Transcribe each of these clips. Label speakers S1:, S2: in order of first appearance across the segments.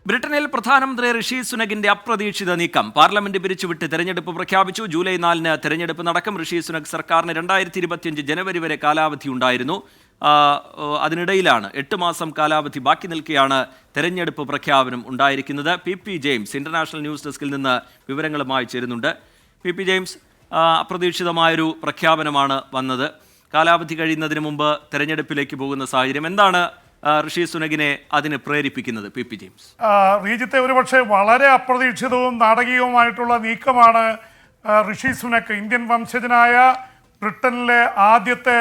S1: ബ്രിട്ടനിൽ പ്രധാനമന്ത്രി ഋഷി സുനകിന്റെ അപ്രതീക്ഷിത നീക്കം. പാർലമെന്റ് പിരിച്ചുവിട്ട് തെരഞ്ഞെടുപ്പ് പ്രഖ്യാപിച്ചു. ജൂലൈ 4-ന് തെരഞ്ഞെടുപ്പ് നടക്കും. ഋഷി സുനക് സർക്കാരിന് 2025 ജനുവരി വരെ കാലാവധി ഉണ്ടായിരുന്നു. അതിനിടയിലാണ് 8 മാസം കാലാവധി ബാക്കി നിൽക്കെയാണ് തെരഞ്ഞെടുപ്പ് പ്രഖ്യാപനം ഉണ്ടായിരിക്കുന്നത്. പി ജെയിംസ് ഇന്റർനാഷണൽ ന്യൂസ് ഡെസ്കിൽ നിന്ന് വിവരങ്ങളുമായി ചേരുന്നുണ്ട്. പി ജെയിംസ്, അപ്രതീക്ഷിതമായൊരു പ്രഖ്യാപനമാണ് വന്നത്. കാലാവധി കഴിയുന്നതിന് മുമ്പ് തെരഞ്ഞെടുപ്പിലേക്ക് പോകുന്ന സാഹചര്യം എന്താണ് ഋഷി സുനകിനെ അതിന് പ്രേരിപ്പിക്കുന്നത്? P James.
S2: റീജിത്തെ ഒരുപക്ഷെ വളരെ അപ്രതീക്ഷിതവും നാടകീയവുമായിട്ടുള്ള നീക്കമാണ് ഋഷി സുനക്, ഇന്ത്യൻ വംശജനായ ബ്രിട്ടനിലെ ആദ്യത്തെ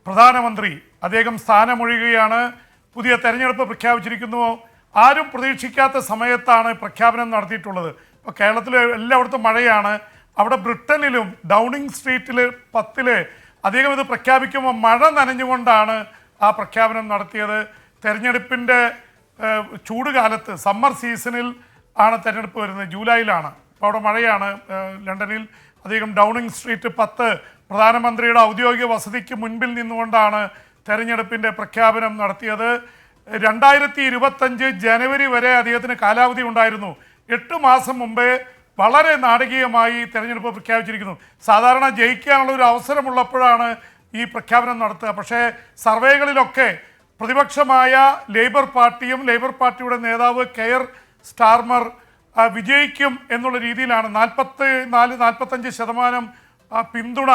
S2: പ്രധാനമന്ത്രി. അദ്ദേഹം സ്ഥാനമൊഴിയുകയാണ്. പുതിയ തെരഞ്ഞെടുപ്പ് പ്രഖ്യാപിച്ചിരിക്കുന്നു. ആരും പ്രതീക്ഷിക്കാത്ത സമയത്താണ് പ്രഖ്യാപനം നടത്തിയിട്ടുള്ളത്. ഇപ്പോൾ കേരളത്തിൽ എല്ലായിടത്തും മഴയാണ്. അവിടെ ബ്രിട്ടനിലും ഡൗണിങ് സ്ട്രീറ്റിൽ 10 അദ്ദേഹം ഇത് പ്രഖ്യാപിക്കുമ്പോൾ മഴ നനഞ്ഞുകൊണ്ടാണ് ആ പ്രഖ്യാപനം നടത്തിയത്. തെരഞ്ഞെടുപ്പിൻ്റെ ചൂടുകാലത്ത് സമ്മർ സീസണിൽ ആണ് തെരഞ്ഞെടുപ്പ് വരുന്നത്, ജൂലൈയിലാണ്. അപ്പോൾ അവിടെ മഴയാണ് ലണ്ടനിൽ. അദ്ദേഹം ഡൗണിങ് സ്ട്രീറ്റ് 10 പ്രധാനമന്ത്രിയുടെ ഔദ്യോഗിക വസതിക്ക് മുൻപിൽ നിന്നുകൊണ്ടാണ് തെരഞ്ഞെടുപ്പിൻ്റെ പ്രഖ്യാപനം നടത്തിയത്. 2025 ജനുവരി വരെ അദ്ദേഹത്തിന് കാലാവധി ഉണ്ടായിരുന്നു. 8 മാസം മുമ്പേ വളരെ നാടകീയമായി തെരഞ്ഞെടുപ്പ് പ്രഖ്യാപിച്ചിരിക്കുന്നു. സാധാരണ ജയിക്കാനുള്ള ഒരു അവസരമുള്ളപ്പോഴാണ് ഈ പ്രഖ്യാപനം നടത്തുക. പക്ഷേ സർവേകളിലൊക്കെ പ്രതിപക്ഷമായ ലേബർ പാർട്ടിയും ലേബർ പാർട്ടിയുടെ നേതാവ് കെയർ സ്റ്റാർമർ വിജയിക്കും എന്നുള്ള രീതിയിലാണ് 44-45% പിന്തുണ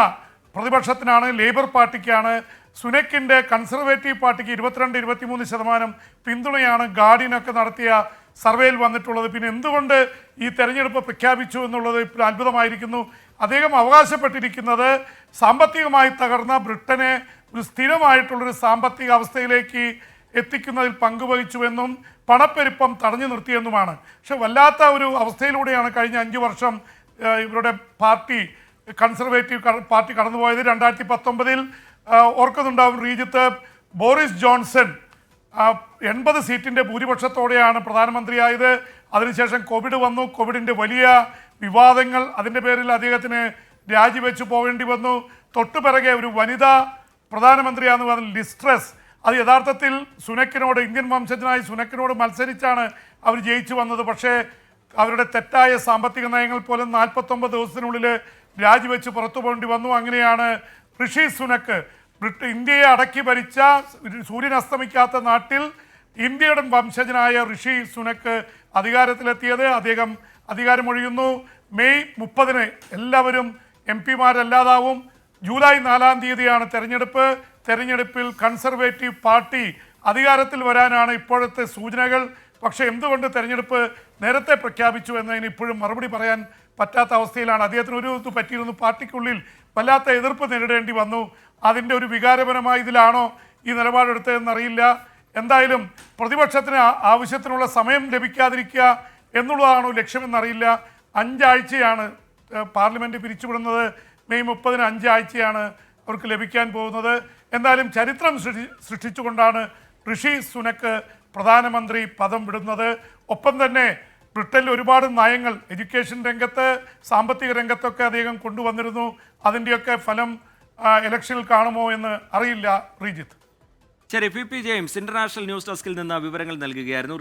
S2: പ്രതിപക്ഷത്തിനാണ്, ലേബർ പാർട്ടിക്കാണ്. സുനക്കിൻ്റെ കൺസർവേറ്റീവ് പാർട്ടിക്ക് 22-23% പിന്തുണയാണ് ഗാർഡിയനൊക്കെ നടത്തിയ സർവേയിൽ വന്നിട്ടുള്ളത്. പിന്നെ എന്തുകൊണ്ട് ഈ തെരഞ്ഞെടുപ്പ് പ്രഖ്യാപിച്ചു എന്നുള്ളത് ഇപ്പോൾ അത്ഭുതമായിരിക്കുന്നു. അദ്ദേഹം അവകാശപ്പെട്ടിരിക്കുന്നത് സാമ്പത്തികമായി തകർന്ന ബ്രിട്ടനെ ഒരു സ്ഥിരമായിട്ടുള്ളൊരു സാമ്പത്തിക അവസ്ഥയിലേക്ക് എത്തിക്കുന്നതിൽ പങ്കുവഹിച്ചുവെന്നും പണപ്പെരുപ്പം തടഞ്ഞു നിർത്തിയെന്നുമാണ്. പക്ഷെ വല്ലാത്ത ഒരു അവസ്ഥയിലൂടെയാണ് കഴിഞ്ഞ 5 വർഷം ഇവരുടെ പാർട്ടി, കൺസർവേറ്റീവ് പാർട്ടി കടന്നുപോയത്. 2019 ഓർക്കുന്നുണ്ടാവും റീജിത്ത്, ബോറിസ് ജോൺസൺ 80 സീറ്റിൻ്റെ ഭൂരിപക്ഷത്തോടെയാണ് പ്രധാനമന്ത്രിയായത്. അതിനുശേഷം കോവിഡ് വന്നു. കോവിഡിൻ്റെ വലിയ വിവാദങ്ങൾ, അതിൻ്റെ പേരിൽ അദ്ദേഹത്തിന് രാജിവെച്ച് പോകേണ്ടി വന്നു. തൊട്ടുപിറകെ ഒരു വനിതാ പ്രധാനമന്ത്രിയാണെന്ന് പറഞ്ഞ ലിസ്ട്രസ്, അത് യഥാർത്ഥത്തിൽ സുനക്കിനോട്, ഇന്ത്യൻ വംശജനായ സുനക്കിനോട് മത്സരിച്ചാണ് അവർ ജയിച്ചു വന്നത്. പക്ഷേ അവരുടെ തെറ്റായ സാമ്പത്തിക നയങ്ങൾ പോലും 49 ദിവസത്തിനുള്ളിൽ രാജിവെച്ച് പുറത്തു പോകേണ്ടി വന്നു. അങ്ങനെയാണ് ഋഷി സുനക്, ഇന്ത്യയെ അടക്കി ഭരിച്ച, സൂര്യൻ അസ്തമിക്കാത്ത നാട്ടിൽ ഇന്ത്യയുടെ വംശജനായ ഋഷി സുനക് അധികാരത്തിലെത്തിയത്. അദ്ദേഹം അധികാരമൊഴിയുന്നു. മെയ് 30-ന് എല്ലാവരും MP-മാരല്ലാതാവും. ജൂലൈ 4-ാം തീയതിയാണ് തെരഞ്ഞെടുപ്പ്. തെരഞ്ഞെടുപ്പിൽ കൺസർവേറ്റീവ് പാർട്ടി അധികാരത്തിൽ വരാനാണ് ഇപ്പോഴത്തെ സൂചനകൾ. പക്ഷേ എന്തുകൊണ്ട് തെരഞ്ഞെടുപ്പ് നേരത്തെ പ്രഖ്യാപിച്ചു എന്നതിന് ഇപ്പോഴും മറുപടി പറയാൻ പറ്റാത്ത അവസ്ഥയിലാണ്. അദ്ദേഹത്തിന് ഒരു ഇത് പറ്റിയിരുന്നു, പാർട്ടിക്കുള്ളിൽ വല്ലാത്ത എതിർപ്പ് നേരിടേണ്ടി വന്നു. അതിൻ്റെ ഒരു വികാരപരമായ ഇതിലാണോ ഈ നിലപാടെടുത്തതെന്നറിയില്ല. എന്തായാലും പ്രതിപക്ഷത്തിന് ആവശ്യത്തിനുള്ള സമയം ലഭിക്കാതിരിക്കുക എന്നുള്ളതാണോ ലക്ഷ്യമെന്നറിയില്ല. 5 ആഴ്ചയാണ് പാർലമെൻറ്റ് പിരിച്ചുവിടുന്നത്. മെയ് 30-ന് 5 ആഴ്ചയാണ് അവർക്ക് ലഭിക്കാൻ പോകുന്നത്. എന്തായാലും ചരിത്രം സൃഷ്ടിച്ചുകൊണ്ടാണ് ഋഷി സുനക് പ്രധാനമന്ത്രി പദം വിടുന്നത്. ഒപ്പം തന്നെ ബ്രിട്ടനിൽ ഒരുപാട് നയങ്ങൾ എഡ്യൂക്കേഷൻ രംഗത്ത്, സാമ്പത്തിക രംഗത്തൊക്കെ അദ്ദേഹം കൊണ്ടുവന്നിരുന്നു. അതിൻ്റെയൊക്കെ ഫലം ഇലക്ഷനിൽ കാണുമോ എന്ന് അറിയില്ല. റീജിത്ത്.
S1: ശരി, പി ജെയിംസ് ഇന്റർനാഷണൽ ന്യൂസ് ഡെസ്കിൽ നിന്ന് വിവരങ്ങൾ നൽകുകയായിരുന്നു.